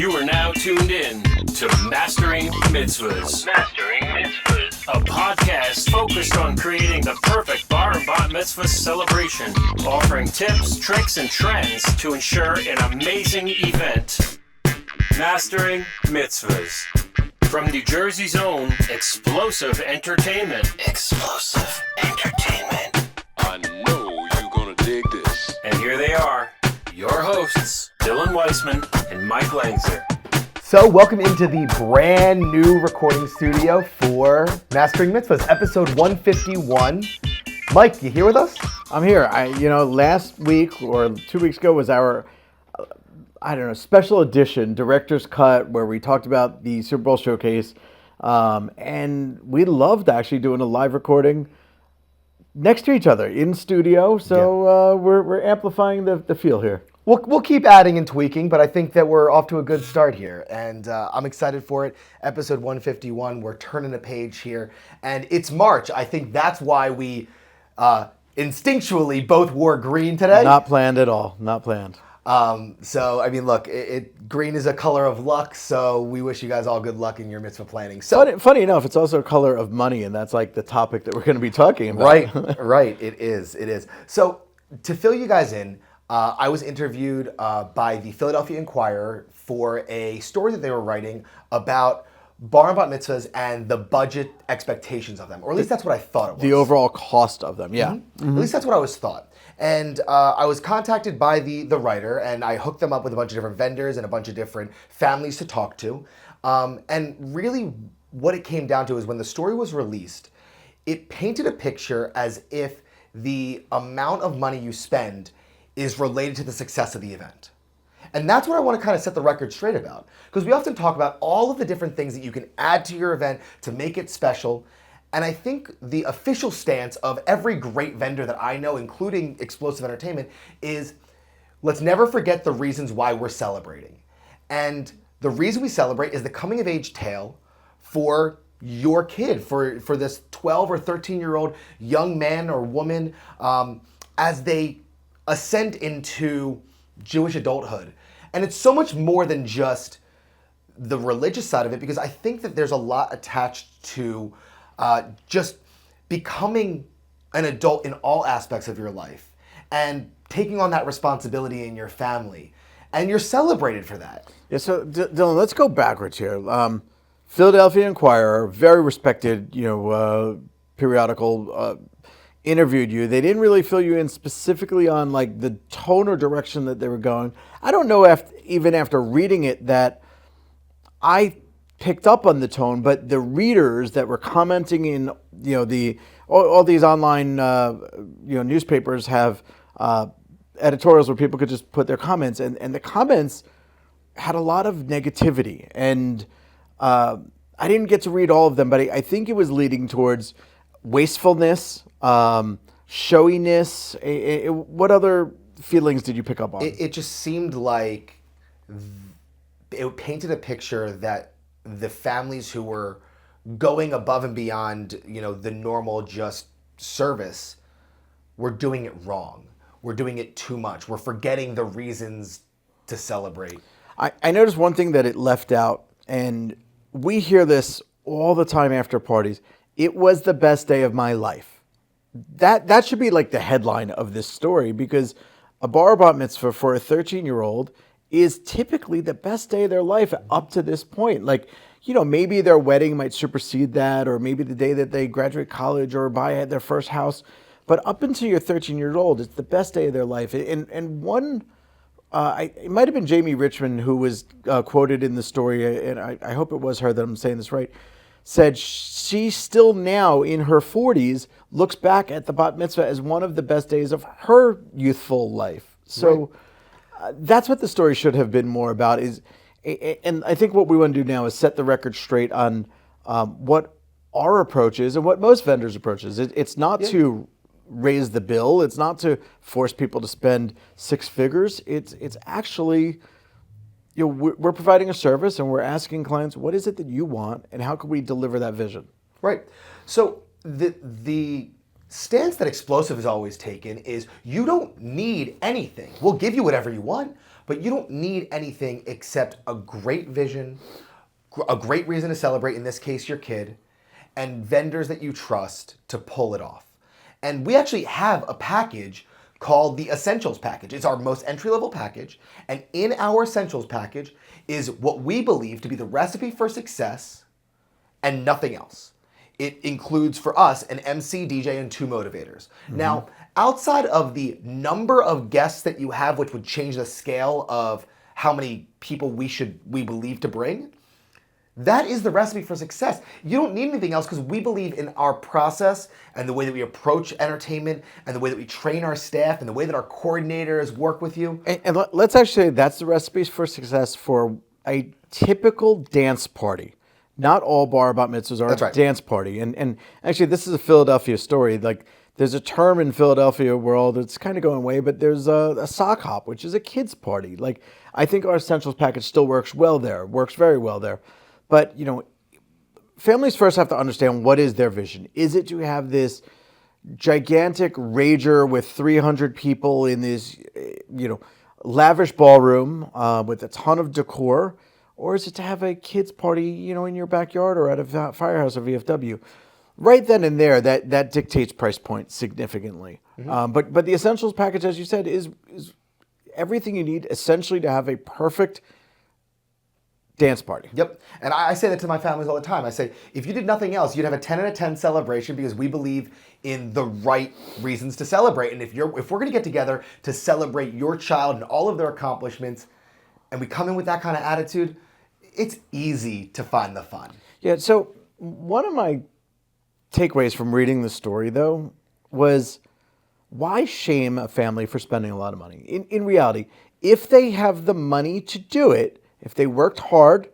You are now tuned in to Mastering Mitzvahs. Mastering Mitzvahs. A podcast focused on creating the perfect bar and bat mitzvah celebration, offering tips, tricks, and trends to ensure an amazing event. Mastering Mitzvahs. From New Jersey's own Xplosive Entertainment. Xplosive Entertainment. I know you're gonna dig this. And here they are, your hosts, Dylan Weisman and Mike Langsner. So welcome into the brand new recording studio for Mastering Mitzvahs, episode 151. Mike, you here with us? I'm here. Last week or 2 weeks ago was our, special edition, director's cut, where we talked about the Super Bowl showcase. And we loved actually doing a live recording next to each other in studio. So we're amplifying the feel here. We'll keep adding and tweaking, but I think that we're off to a good start here, and I'm excited for it. Episode 151, we're turning a page here, and it's March. I think that's why we instinctually both wore green today. Not planned at all. Not planned. Look, green is a color of luck, so we wish you guys all good luck in your mitzvah planning. So funny enough, it's also a color of money, and that's like the topic that we're going to be talking about. Right. It is. So to fill you guys in, I was interviewed by the Philadelphia Inquire for a story that they were writing about bar and bat mitzvahs and the budget expectations of them, or at least that's what I thought it was. The overall cost of them, yeah. Mm-hmm. At least that's what I always thought. And I was contacted by the writer, and I hooked them up with a bunch of different vendors and a bunch of different families to talk to. And really what it came down to is when the story was released, it painted a picture as if the amount of money you spend is related to the success of the event. And that's what I want to kind of set the record straight about. Because we often talk about all of the different things that you can add to your event to make it special. And I think the official stance of every great vendor that I know, including Xplosive Entertainment, is let's never forget the reasons why we're celebrating. And the reason we celebrate is the coming of age tale for your kid, for this 12 or 13-year-old young man or woman as they ascend into Jewish adulthood. And it's so much more than just the religious side of it, because I think that there's a lot attached to just becoming an adult in all aspects of your life and taking on that responsibility in your family. And you're celebrated for that. Yeah, so Dylan, let's go backwards here. Philadelphia Inquirer, very respected, periodical, interviewed you. They didn't really fill you in specifically on like the tone or direction that they were going. I don't know even after reading it that I picked up on the tone, but the readers that were commenting in all these online newspapers have editorials where people could just put their comments, and the comments had a lot of negativity, and I didn't get to read all of them, but I think it was leading towards wastefulness, showiness. What other feelings did you pick up on? It just seemed like it painted a picture that the families who were going above and beyond, the normal just service, were doing it wrong. We're doing it too much. We're forgetting the reasons to celebrate. I noticed one thing that it left out, and we hear this all the time after parties. It was the best day of my life. That should be like the headline of this story, because a bar bat mitzvah for a 13-year-old is typically the best day of their life up to this point. Like, maybe their wedding might supersede that, or maybe the day that they graduate college or buy their first house. But up until you're 13-year-old, it's the best day of their life. And one, it might have been Jamie Richmond who was quoted in the story, and I hope it was her that I'm saying this right, said she still now in her 40s looks back at the bat mitzvah as one of the best days of her youthful life. So that's what the story should have been more about. And I think what we want to do now is set the record straight on what our approach is and what most vendors' approach is. It's not to raise the bill. It's not to force people to spend six figures. It's actually, we're providing a service and we're asking clients, what is it that you want and how can we deliver that vision? Right. So the stance that Xplosive has always taken is you don't need anything. We'll give you whatever you want, but you don't need anything except a great vision, a great reason to celebrate, in this case, your kid, and vendors that you trust to pull it off. And we actually have a package called the Essentials Package. It's our most entry-level package, and in our Essentials Package is what we believe to be the recipe for success and nothing else. It includes, for us, an MC, DJ, and 2 motivators. Now, outside of the number of guests that you have, which would change the scale of how many people we believe to bring, that is the recipe for success. You don't need anything else because we believe in our process and the way that we approach entertainment and the way that we train our staff and the way that our coordinators work with you. And let's actually say that's the recipes for success for a typical dance party. Not all bar bat mitzvahs are That's right. dance party. And actually, this is a Philadelphia story. Like, there's a term in Philadelphia world that's kind of going away, but there's a sock hop, which is a kids party. Like, I think our Essentials Package still works well there, works very well there. But, families first have to understand, what is their vision? Is it to have this gigantic rager with 300 people in this, lavish ballroom with a ton of decor? Or is it to have a kids party, in your backyard or at a firehouse or VFW? Right then and there, that dictates price point significantly. But the Essentials Package, as you said, is everything you need essentially to have a perfect dance party. Yep. And I say that to my families all the time. I say, if you did nothing else, you'd have a 10 out of 10 celebration because we believe in the right reasons to celebrate. And if we're going to get together to celebrate your child and all of their accomplishments, and we come in with that kind of attitude, it's easy to find the fun. Yeah. So one of my takeaways from reading the story, though, was why shame a family for spending a lot of money? In reality, if they have the money to do it, if they worked hard,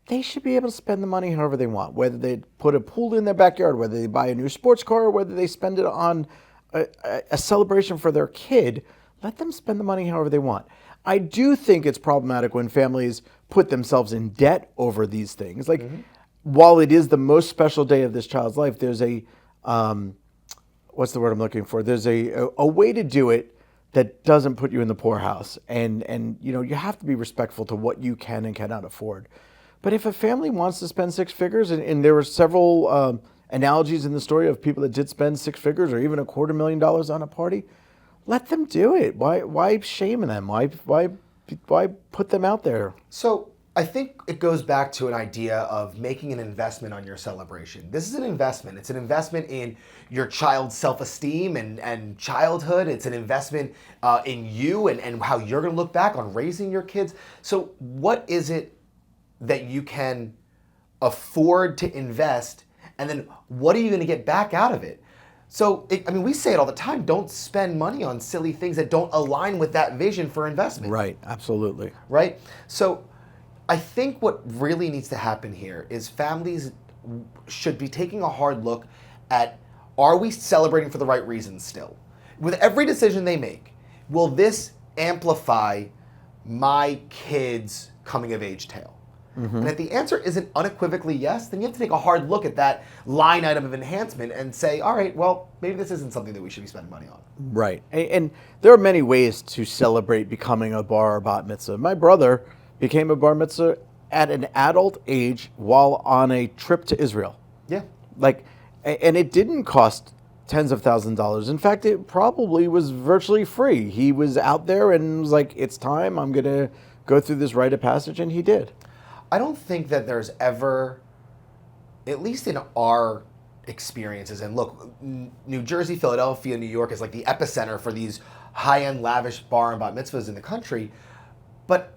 they should be able to spend the money however they want, whether they put a pool in their backyard, whether they buy a new sports car, or whether they spend it on a celebration for their kid. Let them spend the money however they want. I do think it's problematic when families put themselves in debt over these things. Like, while it is the most special day of this child's life, there's a, what's the word I'm looking for? There's a way to do it that doesn't put you in the poorhouse. And you have to be respectful to what you can and cannot afford. But if a family wants to spend 6 figures, and there were several analogies in the story of people that did spend 6 figures or even $250,000 on a party, let them do it. Why shame them? Why put them out there? So I think it goes back to an idea of making an investment on your celebration. This is an investment. It's an investment in your child's self-esteem and childhood. It's an investment in you and how you're going to look back on raising your kids. So what is it that you can afford to invest? And then what are you going to get back out of it? So, we say it all the time, don't spend money on silly things that don't align with that vision for investment. Right, absolutely. Right? So, I think what really needs to happen here is families should be taking a hard look at, are we celebrating for the right reasons still? With every decision they make, will this amplify my kid's coming of age tale? And if the answer isn't unequivocally yes, then you have to take a hard look at that line item of enhancement and say, all right, well, maybe this isn't something that we should be spending money on. Right. And there are many ways to celebrate becoming a bar or bat mitzvah. My brother became a bar mitzvah at an adult age while on a trip to Israel. Yeah. And it didn't cost tens of thousands of dollars. In fact, it probably was virtually free. He was out there and was like, it's time, I'm going to go through this rite of passage, and he did. I don't think that there's ever, at least in our experiences, and look, New Jersey, Philadelphia, New York is like the epicenter for these high-end, lavish bar and bat mitzvahs in the country. But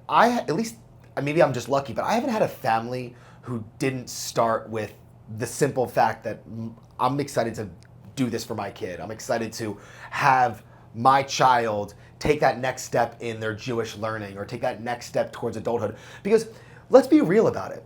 maybe I'm just lucky, but I haven't had a family who didn't start with the simple fact that I'm excited to do this for my kid. I'm excited to have my child take that next step in their Jewish learning or take that next step towards adulthood. Because let's be real about it.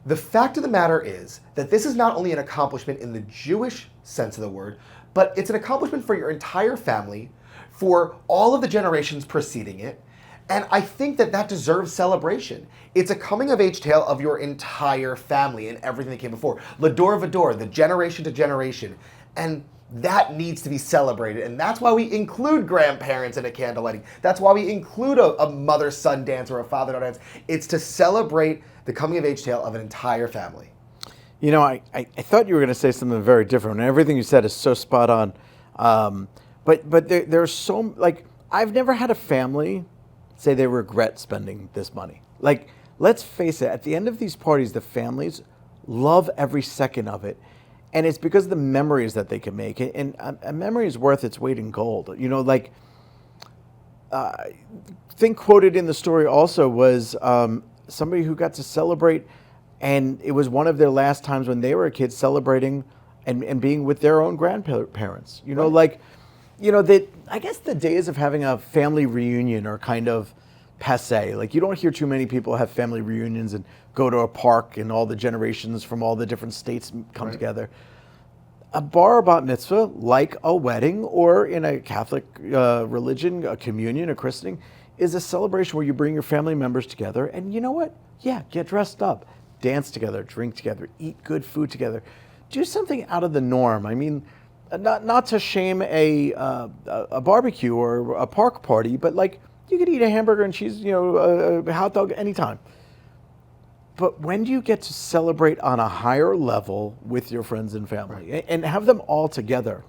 The fact of the matter is that this is not only an accomplishment in the Jewish sense of the word, but it's an accomplishment for your entire family, for all of the generations preceding it. And I think that deserves celebration. It's a coming of age tale of your entire family and everything that came before. Lador vador, the generation to generation. And that needs to be celebrated. And that's why we include grandparents in a candle lighting. That's why we include a mother-son dance or a father-daughter dance. It's to celebrate the coming of age tale of an entire family. You know, I thought you were going to say something very different, and everything you said is so spot on. But there's so, like, I've never had a family say they regret spending this money. Like, let's face it, at the end of these parties, the families love every second of it. And it's because of the memories that they can make. And a memory is worth its weight in gold. You know, like, I think quoted in the story also was somebody who got to celebrate, and it was one of their last times when they were a kid celebrating and being with their own grandparents. You know, like, you know, that I guess the days of having a family reunion are kind of passé. Like, you don't hear too many people have family reunions and go to a park and all the generations from all the different states come together. A bar or bat mitzvah, like a wedding or in a Catholic religion, a communion, a christening, is a celebration where you bring your family members together and you know what? Yeah, get dressed up, dance together, drink together, eat good food together. Do something out of the norm. I mean, not to shame a barbecue or a park party, but like, you could eat a hamburger and cheese, you know, a hot dog anytime. But when do you get to celebrate on a higher level with your friends and family and have them all together?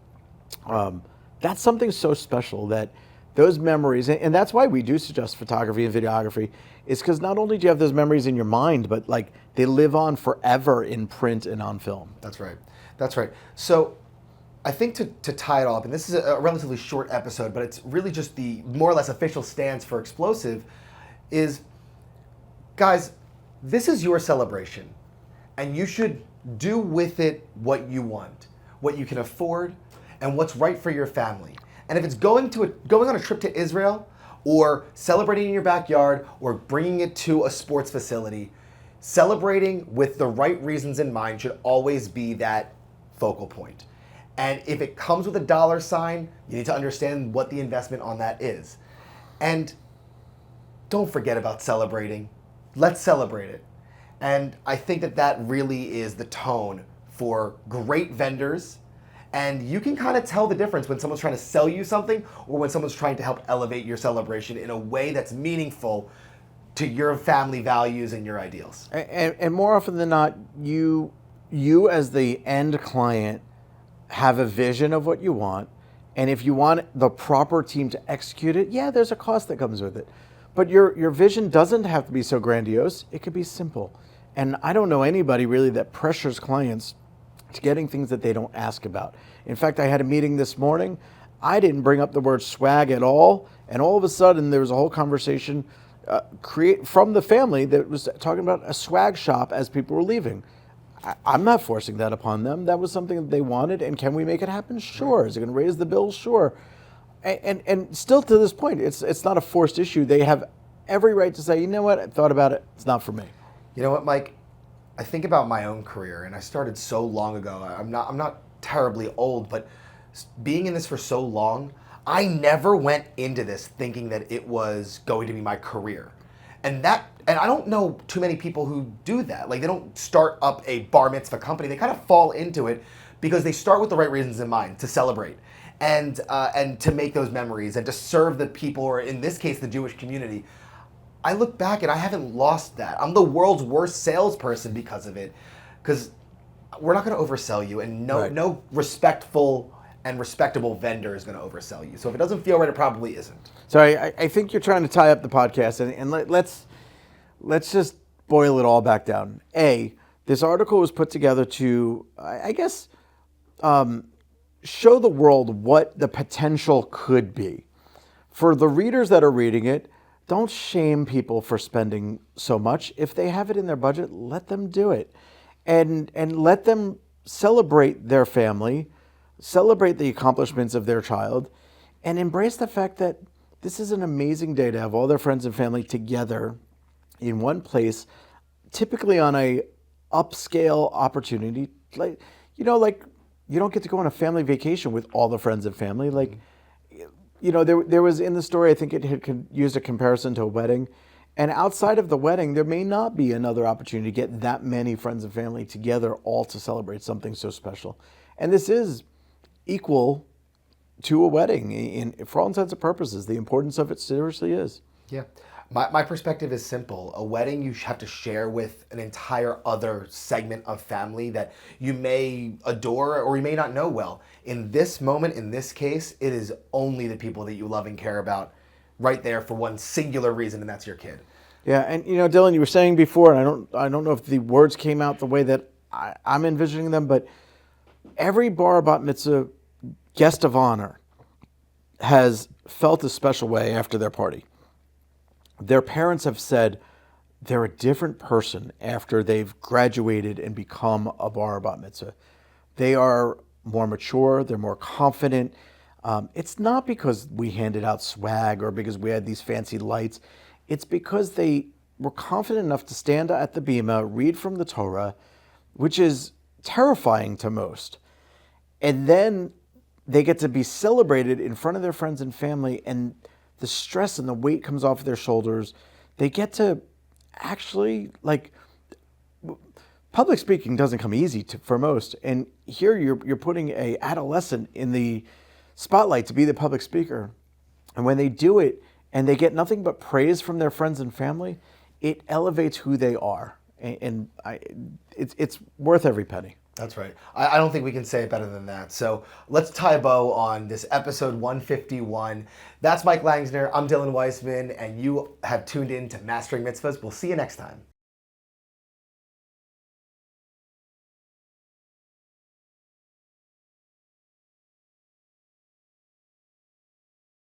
That's something so special that those memories, and that's why we do suggest photography and videography, is because not only do you have those memories in your mind, but like they live on forever in print and on film. That's right. That's right. So I think to tie it all up, and this is a relatively short episode, but it's really just the more or less official stance for Xplosive, is, guys, this is your celebration, and you should do with it what you want, what you can afford, and what's right for your family. And if it's going on a trip to Israel, or celebrating in your backyard, or bringing it to a sports facility, celebrating with the right reasons in mind should always be that focal point. And if it comes with a dollar sign, you need to understand what the investment on that is. And don't forget about celebrating. Let's celebrate it. And I think that really is the tone for great vendors. And you can kind of tell the difference when someone's trying to sell you something or when someone's trying to help elevate your celebration in a way that's meaningful to your family values and your ideals. And more often than not, you as the end client have a vision of what you want, and if you want the proper team to execute it, yeah, there's a cost that comes with it. But your vision doesn't have to be so grandiose. It could be simple. And I don't know anybody really that pressures clients to getting things that they don't ask about. In fact, I had a meeting this morning. I didn't bring up the word swag at all, and all of a sudden there was a whole conversation from the family that was talking about a swag shop as people were leaving. I'm not forcing that upon them. That was something that they wanted, and can we make it happen? Sure. Is it going to raise the bill? Sure. And still to this point, it's not a forced issue. They have every right to say, you know what, I thought about it. It's not for me. You know what, Mike? I think about my own career, and I started so long ago. I'm not terribly old, but being in this for so long, I never went into this thinking that it was going to be my career. And I don't know too many people who do that. Like, they don't start up a bar mitzvah company. They kind of fall into it because they start with the right reasons in mind, to celebrate and to make those memories and to serve the people, or in this case, the Jewish community. I look back and I haven't lost that. I'm the world's worst salesperson because of it, because we're not going to oversell you, and no respectful and respectable vendor is going to oversell you. So if it doesn't feel right, it probably isn't. So I think you're trying to tie up the podcast, and let's just boil it all back down. This article was put together to, I guess, show the world what the potential could be. For the readers that are reading it, don't shame people for spending so much. If they have it in their budget, let them do it. And let them celebrate their family, celebrate the accomplishments of their child, and embrace the fact that this is an amazing day to have all their friends and family together in one place, typically on a upscale opportunity. Like you don't get to go on a family vacation with all the friends and family. Like, you know, there was in the story, I think it had used a comparison to a wedding. And outside of the wedding, there may not be another opportunity to get that many friends and family together all to celebrate something so special. And this is equal to a wedding for all intents and purposes. The importance of it seriously is. Yeah. My perspective is simple. A wedding you have to share with an entire other segment of family that you may adore or you may not know well. In this moment, in this case, it is only the people that you love and care about right there for one singular reason, and that's your kid. Yeah, and Dylan, you were saying before, and I don't know if the words came out the way that I'm envisioning them, but every bar bat mitzvah guest of honor has felt a special way after their party. Their parents have said they're a different person after they've graduated and become a bar bat mitzvah. They are more mature, they're more confident. It's not because we handed out swag or because we had these fancy lights. It's because they were confident enough to stand at the bima, read from the Torah, which is terrifying to most. And then they get to be celebrated in front of their friends and family, and the stress and the weight comes off their shoulders. They get to actually, public speaking doesn't come easy for most. And here you're putting a adolescent in the spotlight to be the public speaker. And when they do it and they get nothing but praise from their friends and family, it elevates who they are. And it's worth every penny. That's right. I don't think we can say it better than that. So let's tie a bow on this episode 151. That's Mike Langsner. I'm Dylan Weisman, and you have tuned in to Mastering Mitzvahs. We'll see you next time.